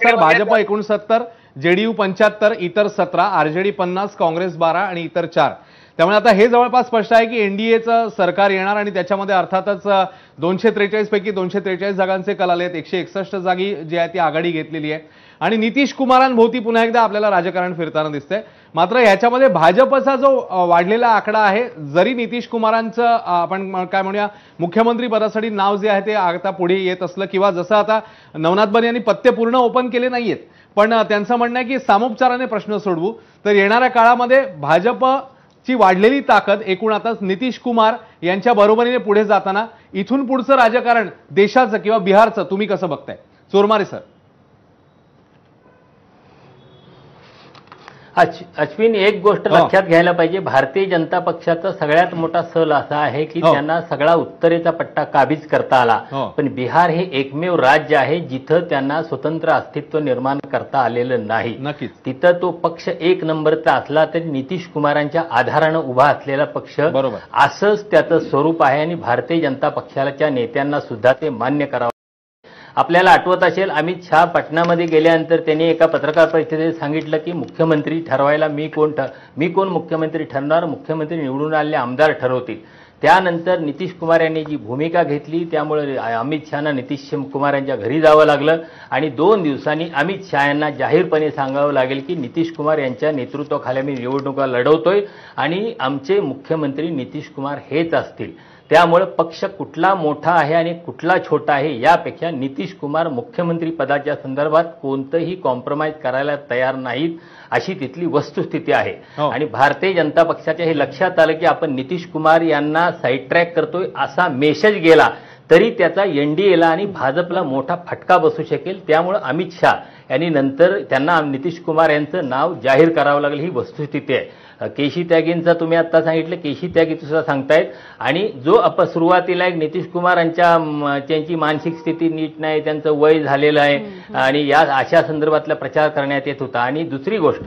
69, Bhajap 69, JDU 75, इतर 17, RJD 50, Congress 12 आणि इतर 4। त्यामुळे आता हे जवळपास स्पष्ट आहे की एनडीएचं सरकार येणार आणि त्याच्यामध्ये अर्थातच 243 पैकी 243 जागांचे कल आलेत, 161 जागी जी आहे ती आघाडी घेतलेली आहे आणि नितीश कुमारांभोवती पुन्हा एकदा आपल्याला राजकारण फिरताना दिसतंय। मात्र याच्यामध्ये भाजपचा जो वाढलेला आकडा आहे, जरी नितीश कुमारांचं आपण काय म्हणूया मुख्यमंत्री पदासाठी नाव जे आहे ते आता पुढे येत असलं किंवा जसं आता नवनाथ बने यांनी पत्ते पूर्ण ओपन केले नाहीयेत, पण त्यांचं म्हणणं आहे की सामोपचाराने प्रश्न सोडवू, तर येणाऱ्या काळामध्ये भाजपची वाढलेली ताकद एकूण आता नितीश कुमार यांच्या बरोबरीने पुढे जाताना इथून पुढचं राजकारण देशाचं किंवा बिहारचं तुम्ही कसं बघताय? चोरमारे सर। अश्विन, एक गोष्ट लक्षात घ्यायला पाहिजे, भारतीय जनता पक्षाचा सगळ्यात मोठा सल असा आहे की त्यांना सगळा उत्तरेचा पट्टा काबीज करता आला, पण बिहार हे एकमेव राज्य आहे जिथं त्यांना स्वतंत्र अस्तित्व निर्माण करता आलेलं नाही। तिथं तो पक्ष एक नंबरचा असला तरी नितीश कुमारांच्या आधारानं उभा असलेला पक्ष असंच त्याचं स्वरूप आहे आणि भारतीय जनता पक्षाच्या नेत्यांना सुद्धा ते मान्य करावं। आपल्याला आठवत असेल, अमित शहा पटनामध्ये गेल्यानंतर त्यांनी एका पत्रकार परिषदेत सांगितलं की मुख्यमंत्री ठरवायला मी कोण मुख्यमंत्री ठरणार, मुख्यमंत्री निवडून आलेले आमदार ठरवतील। त्यानंतर नितीश कुमार यांनी जी भूमिका घेतली त्यामुळे अमित शहाना नितीश कुमार यांच्या घरी जावं लागलं आणि 2 दिवसांनी अमित शहा यांना जाहीरपणे सांगावं लागेल की नितीश कुमार यांच्या नेतृत्वाखाली मी निवडणुका लढवतोय आणि आमचे मुख्यमंत्री नितीश कुमार हेच असतील। त्यामुळे पक्ष कुठला मोठा आहे आणि कुठला छोटा आहे यापेक्षा नितीश कुमार मुख्यमंत्री पदाच्या संदर्भात कोणतंही कॉम्प्रोमाइज करायला तयार नाहीत अशी तिथली वस्तुस्थिती आहे। आणि भारतीय जनता पक्षाच्या हे लक्षात आलं की आपण नितीश कुमार यांना साईड ट्रॅक करतोय असा मेसेज गेला तरी त्याचा एनडीएला आणि भाजपला मोठा फटका बसू शकेल। त्यामुळे अमित शहा यांनी नंतर त्यांना नितीश कुमार यांचं नाव जाहीर करावं लागेल ही वस्तुस्थिती आहे। केशी त्यागींचा तुम्ही आता सांगितलं, केशी त्यागी सुद्धा सांगतायत आणि जो सुरुवातीला एक नितीश कुमारांच्या त्यांची मानसिक स्थिती नीट नाही, त्यांचं वय झालेलं आहे आणि या अशा संदर्भातला प्रचार करण्यात येत होता। आणि दुसरी गोष्ट,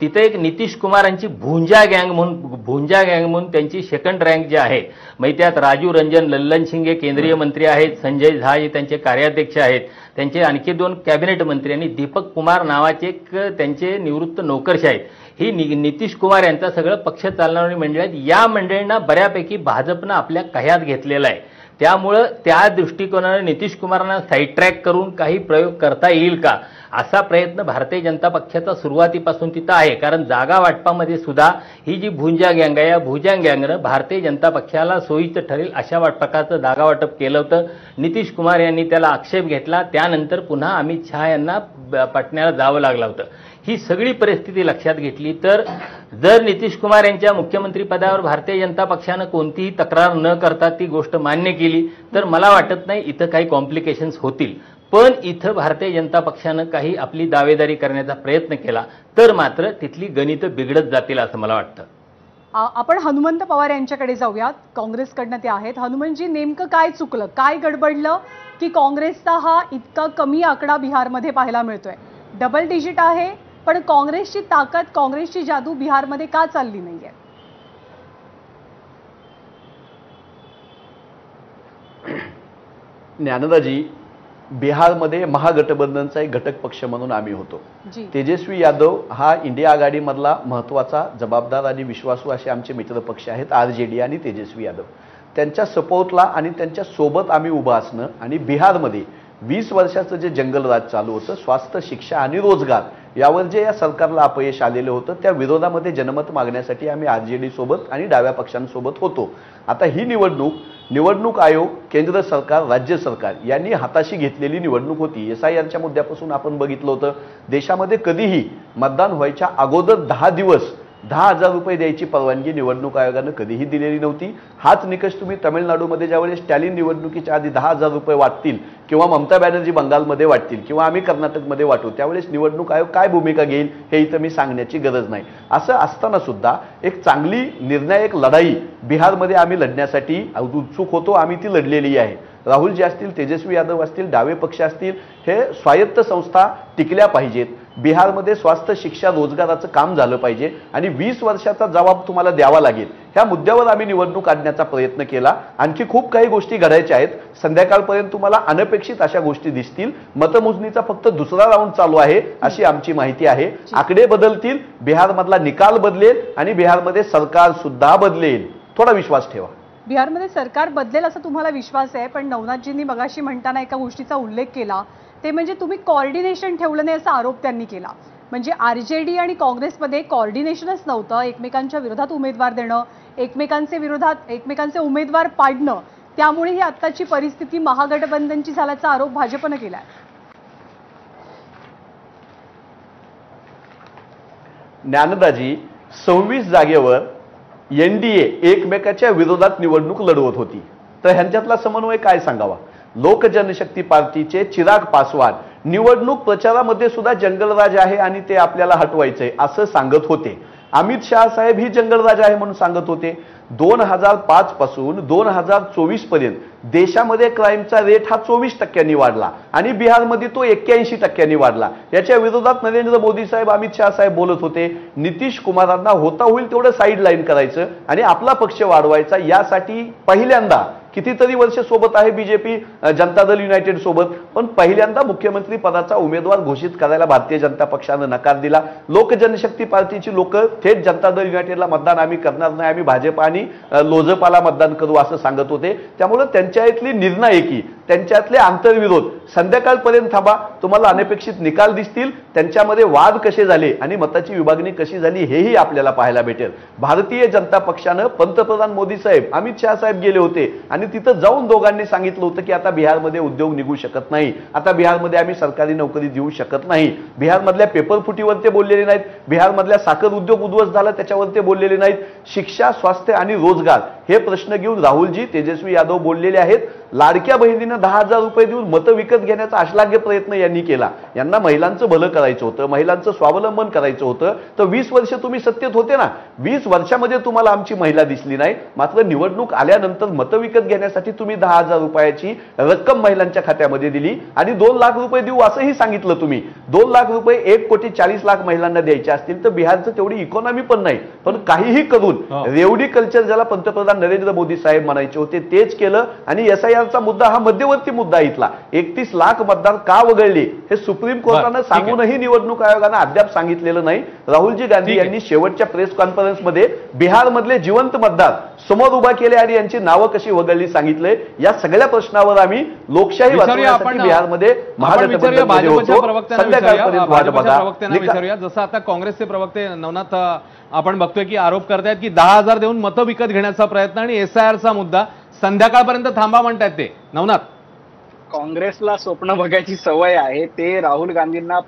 तिथे एक नितीश कुमारांची भुंजा गँग म्हणून त्यांची सेकंड रँक जी आहे, म्हणजे त्यात राजू रंजन, लल्लन शिंगे केंद्रीय मंत्री आहेत, संजय झा हे त्यांचे कार्याध्यक्ष आहेत, त्यांचे आणखी 2 कॅबिनेट मंत्री आणि दीपक कुमार नावाचे एक त्यांचे निवृत्त नोकरशाही आहेत। ही नितीश कुमार यांचा सगळं पक्ष चालवणारी मंडळी आहेत। या मंडळींना बऱ्यापैकी भाजपनं आपल्या कह्यात घेतलेला आहे। त्यामुळं त्या दृष्टिकोनाने नितीश कुमारांना साईड ट्रॅक करून काही प्रयोग करता येईल का असा प्रयत्न भारतीय जनता पक्षाचा सुरुवातीपासून तिथं आहे। कारण जागा वाटपामध्ये सुद्धा ही जी भुंजा गँग आहे, या भुंजा गँगनं भारतीय जनता पक्षाला सोयीचं ठरेल अशा प्रकारचं जागा वाटप केलं होतं। नितीश कुमार यांनी त्याला आक्षेप घेतला, त्यानंतर पुन्हा अमित शहा यांना पटण्याला जावं लागलं होतं। ही सगळी परिस्थिती लक्षात घेतली तर जर नितीश कुमार यांच्या मुख्यमंत्री पदावर भारतीय जनता पक्षानं कोणतीही तक्रार न करता ती गोष्ट मान्य केली तर मला वाटत नाही इथं काही कॉम्प्लिकेशन्स होतील। पण इथं भारतीय जनता पक्षानं काही आपली दावेदारी करण्याचा प्रयत्न केला तर मात्र तिथली गणितं बिघडत जातील असं मला वाटतं। आपण हनुमंत पवार यांच्याकडे जाऊयात, काँग्रेसकडनं ते आहेत। हनुमंतजी, नेमकं काय चुकलं, काय गडबडलं की काँग्रेसचा हा इतका कमी आकडा बिहारमध्ये पाहायला मिळतोय? डबल डिजिट आहे पण काँग्रेसची ताकद, काँग्रेसची जादू बिहारमध्ये का चालली नाहीये? ज्ञानदाजी, बिहारमध्ये महागठबंधनचा एक घटक पक्ष म्हणून आम्ही होतो। तेजस्वी यादव हा इंडिया आघाडीमधला महत्त्वाचा, जबाबदार आणि विश्वासू असे आमचे मित्र पक्ष आहेत, आरजेडी आणि तेजस्वी यादव। त्यांच्या सपोर्टला आणि त्यांच्या सोबत आम्ही उभं असणं आणि बिहारमध्ये 20 वर्षाचं जे जंगलराज चालू होतं, स्वास्थ्य, शिक्षा आणि रोजगार यावर जे या सरकारला अपयश आलेलं होतं, त्या विरोधामध्ये जनमत मागण्यासाठी आम्ही आरजेडी सोबत आणि डाव्या पक्षांसोबत होतो। आता ही निवडणूक आयोग, केंद्र सरकार, राज्य सरकार यांनी हाताशी घेतलेली निवडणूक होती। SIRच्या मुद्द्यापासून आपण बघितलं होतं, देशामध्ये कधीही मतदान व्हायच्या अगोदर 10 दिवस 10,000 रुपये द्यायची परवानगी निवडणूक आयोगानं कधीही दिलेली नव्हती। हाच निकष तुम्ही तामिळनाडूमध्ये ज्यावेळेस स्टॅलिन निवडणुकीच्या आधी 10,000 रुपये वाटतील किंवा ममता बॅनर्जी बंगालमध्ये वाटतील किंवा आम्ही कर्नाटकमध्ये वाटू, त्यावेळेस निवडणूक आयोग काय भूमिका घेईल हे इथं मी सांगण्याची गरज नाही। असं असताना सुद्धा एक चांगली निर्णायक लढाई बिहारमध्ये आम्ही लढण्यासाठी उत्सुक होतो, आम्ही ती लढलेली आहे। राहुलजी असतील, तेजस्वी यादव असतील, डावे पक्ष असतील, हे स्वायत्त संस्था टिकल्या पाहिजेत। बिहारमध्ये स्वास्थ्य, शिक्षा, रोजगाराचं काम झालं पाहिजे आणि 20 वर्षाचा जबाब तुम्हाला द्यावा लागेल, ह्या मुद्द्यावर आम्ही निवडणूक आणण्याचा प्रयत्न केला। आणखी खूप काही गोष्टी घडायच्या आहेत। संध्याकाळपर्यंत तुम्हाला अनपेक्षित अशा गोष्टी दिसतील। मतमोजणीचा फक्त दुसरा राऊंड चालू आहे अशी आमची माहिती आहे। आकडे बदलतील, बिहारमधला निकाल बदलेल आणि बिहारमध्ये सरकार सुद्धा बदलेल, थोडा विश्वास ठेवा। बिहारमध्ये सरकार बदलेल असा तुम्हाला विश्वास आहे, पण नवनाथजींनी मगाशी म्हणताना एका गोष्टीचा उल्लेख केला, ते म्हणजे तुम्ही कोऑर्डिनेशन ठेवलं नाही असा आरोप त्यांनी केला। म्हणजे आरजेडी आणि काँग्रेसमध्ये कोऑर्डिनेशनच नव्हतं, एकमेकांच्या विरोधात उमेदवार देणं, एकमेकांचे उमेदवार पाडणं, त्यामुळे ही आत्ताची परिस्थिती महागठबंधनची झाल्याचा आरोप भाजपनं केलाय। ज्ञानदाजी, 26 जागेवर एनडीए एकमेकाच्या विरोधात निवडणूक लढवत होती, तर ह्यांच्यातला समन्वय काय सांगावा? लोक जनशक्ती पार्टीचे चिराग पासवान निवडणूक प्रचारामध्ये सुद्धा जंगलराज आहे आणि ते आपल्याला हटवायचंय असं सांगत होते। अमित शाह साहेब ही जंगलराज आहे म्हणून सांगत होते। 2005 पासून 2024 पर्यंत देशामध्ये क्राईमचा रेट हा 24% वाढला आणि बिहारमध्ये तो 81% वाढला। याच्या विरोधात नरेंद्र मोदी साहेब, अमित शाह साहेब बोलत होते, नितीश कुमारांना होता होईल तेवढं साईडलाईन करायचं आणि आपला पक्ष वाढवायचा। यासाठी पहिल्यांदा कितीतरी वर्ष सोबत आहे बीजेपी, जनता दल युनायटेड सोबत, पण पहिल्यांदा मुख्यमंत्री पदाचा उमेदवार घोषित करायला भारतीय जनता पक्षानं नकार दिला। लोक जनशक्ती पार्टीची लोक थेट जनता दल युनायटेडला मतदान आम्ही करणार नाही, आम्ही भाजप आणि लोजपाला मतदान करू असं सांगत होते। त्यामुळे त्यांच्यातली निर्णायकी, त्यांच्यातले आंतरविरोध, संध्याकाळपर्यंत थांबा, तुम्हाला अनपेक्षित निकाल दिसतील। त्यांच्यामध्ये वाद कसे झाले आणि मताची विभागणी कशी झाली हेही आपल्याला पाहायला भेटेल। भारतीय जनता पक्षानं पंतप्रधान मोदी साहेब, अमित शाह साहेब गेले होते आणि तिथं जाऊन दोघांनी सांगितलं होतं की आता बिहारमध्ये उद्योग निघू शकत नाही, आता बिहारमध्ये आम्ही सरकारी नोकरी देऊ शकत नाही। बिहारमधल्या पेपर फुटीवर ते बोललेले नाहीत, बिहारमधल्या साखर उद्योग उद्ध्वस्त झाला त्याच्यावर ते बोललेले नाहीत। शिक्षा, स्वास्थ्य आणि रोजगार हे प्रश्न घेऊन राहुलजी, तेजस्वी यादव बोललेले आहेत। लाडक्या बहिणींना 10,000 रुपये देऊन मतं विकत घेण्याचा अश्लाघ्य प्रयत्न यांनी केला। यांना महिलांचं भलं करायचं होतं, महिलांचं स्वावलंबन करायचं होतं, तर 20 वर्ष तुम्ही सत्तेत होते ना, 20 वर्षामध्ये तुम्हाला आमची महिला दिसली नाही। मात्र निवडणूक आल्यानंतर मतं विकत घेण्यासाठी तुम्ही 10,000 रुपयाची रक्कम महिलांच्या खात्यामध्ये दिली आणि 2 लाख रुपये देऊ असंही सांगितलं तुम्ही। 2 लाख रुपये 1,40,00,000 महिलांना द्यायचे असतील तर बिहारचं तेवढी इकॉनॉमी पण नाही, पण काहीही करून रेवडी कल्चर ज्याला पंतप्रधान नरेंद्र मोदी साहेब म्हणायचे होते तेच केलं। आणि SIRचा मुद्दा हा मध्यवर्ती मुद्दा इथला 31 लाख मतदार का वगळले हे सुप्रीम कोर्टानं सांगूनही निवडणूक आयोगानं अद्याप सांगितलेलं नाही। राहुलजी गांधी यांनी शेवटच्या प्रेस कॉन्फरन्समध्ये बिहारमधले जिवंत मतदार समोर उभा केले आणि यांची नावं कशी वगळली सांगितले। या सगळ्या प्रश्नावर आम्ही लोकशाही वाचवण्यासाठी बिहारमध्ये महागठबंधनमध्ये होतो। संध्याकाळपर्यंत वाट बघा। जसं आता काँग्रेसचे प्रवक्ते नवनाथ आपण बघतोय की आरोप करतायत की 10,000 देऊन मतं विकत घेण्याचा प्रयत्न आणि SIRचा मुद्दा संध्याकाळपर्यंत थांबा म्हणतायत ते। नवनाथ, काँग्रेसला स्वप्न बघायची सवय आहे, ते राहुल गांधींना